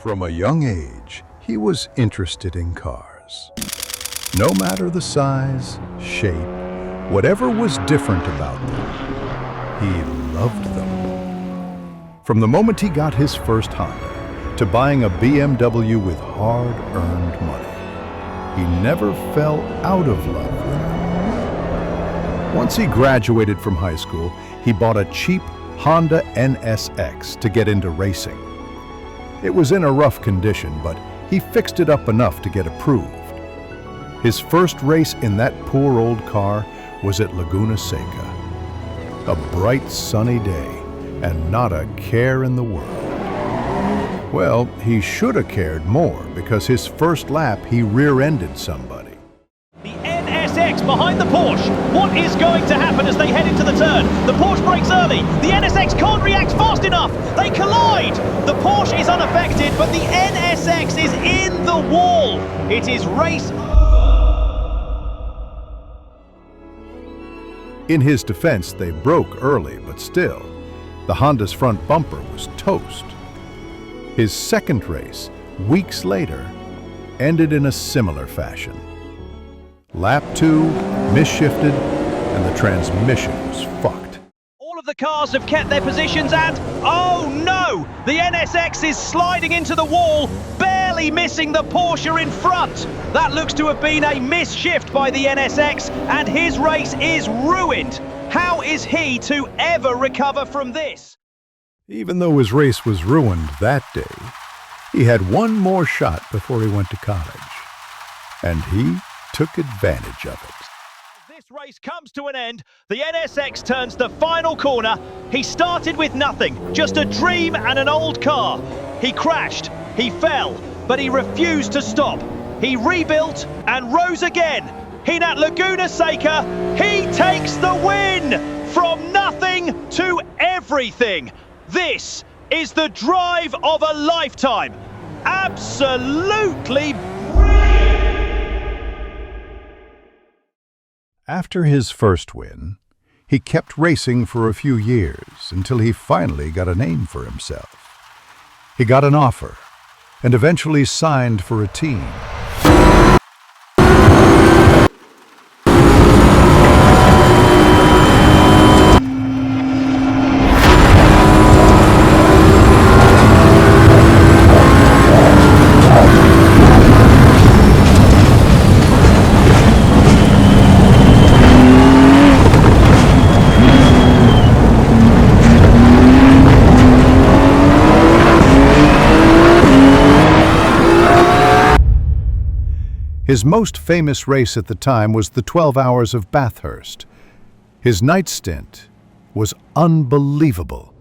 From a young age, he was interested in cars. No matter the size, shape, whatever was different about them, he loved them. From the moment he got his first Honda to buying a BMW with hard-earned money, he never fell out of love with it. Once he graduated from high school, he bought a cheap Honda NSX to get into racing. It was in a rough condition, but he fixed it up enough to get approved. His first race in that poor old car was at Laguna Seca. A bright sunny day, and not a care in the world. Well, he should have cared more, because his first lap he rear-ended somebody. The NSX behind the Porsche. What is going to happen as they head into the turn? The Porsche brakes early. The NSX can't react fast enough. They collide. The Porsche is unaffected, but the NSX is in the wall. It is race over. In his defense, they broke early, but still, the Honda's front bumper was toast. His second race, weeks later, ended in a similar fashion. Lap 2, misshifted, and the transmission was fucked. All of the cars have kept their positions and, oh no! The NSX is sliding into the wall, barely missing the Porsche in front. That looks to have been a misshift by the NSX, and his race is ruined. How is he to ever recover from this? Even though his race was ruined that day, he had one more shot before he went to college. And he took advantage of it. As this race comes to an end, the NSX turns the final corner. He started with nothing, just a dream and an old car. He crashed, he fell, but he refused to stop. He rebuilt and rose again. In at Laguna Seca, he takes the win! From nothing to everything. This is the drive of a lifetime. Absolutely brilliant! After his first win, he kept racing for a few years until he finally got a name for himself. He got an offer and eventually signed for a team. His most famous race at the time was the 12 Hours of Bathurst. His night stint was unbelievable.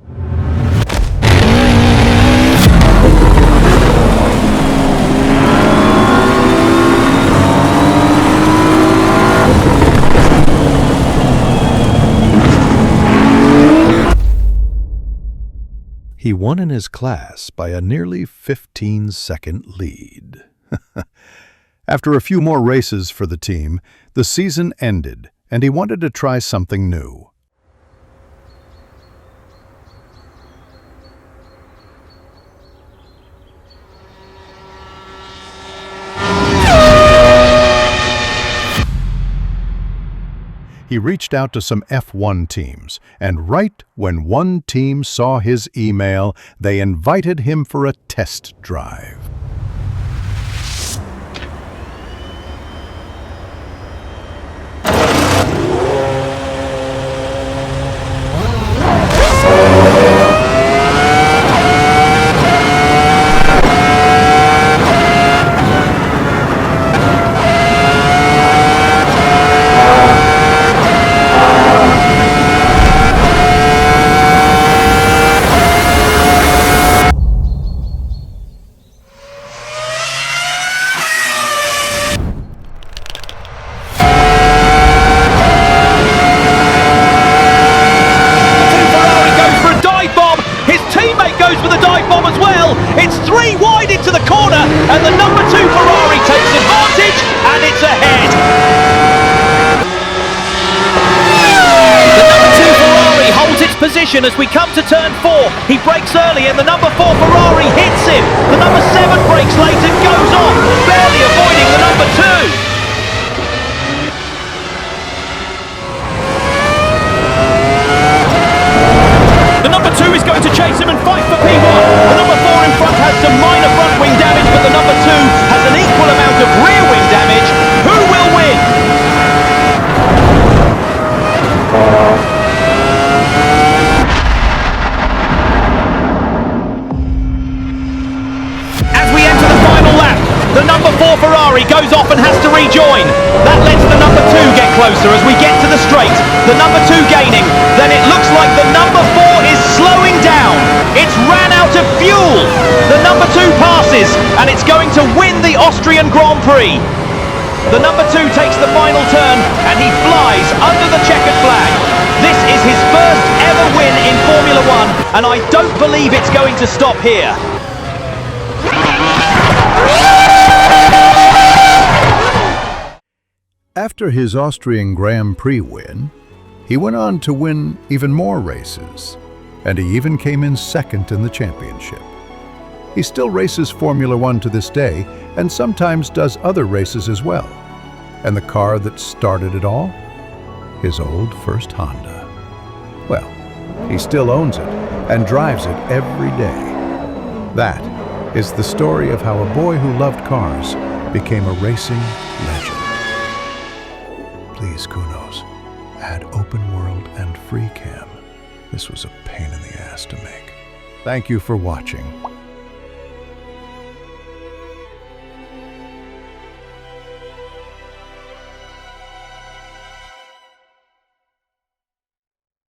He won in his class by a nearly 15-second lead. After a few more races for the team, the season ended, and he wanted to try something new. He reached out to some F1 teams, and right when one team saw his email, they invited him for a test drive. position as we come to turn 4. He brakes early and the number 4 Ferrari hits him. The number 7 brakes late and goes off, barely avoiding the number 2. The number 2 is going to chase him and fight for P1. The number 4 in front has some minor front wing damage, but the number 2 has an equal amount of rear wing damage. Who will win? As we enter the final lap, the number 4 Ferrari goes off and has to rejoin. That lets the number 2 get closer as we get to the straight. The number 2 gaining. Then it looks like the number 4 is slowing down. It's ran out of fuel. The number 2 passes and it's going to win the Austrian Grand Prix. The number 2 takes the final turn and he flies under the checkered flag. This is his first ever win in Formula 1 and I don't believe it's going to stop here. After his Austrian Grand Prix win, he went on to win even more races, and he even came in second in the championship. He still races Formula 1 to this day and sometimes does other races as well. And the car that started it all? His old first Honda. Well, he still owns it and drives it every day. That is the story of how a boy who loved cars became a racing legend. Please, Kunos, add open world and freecam. This was a pain in the ass to make. Thank you for watching.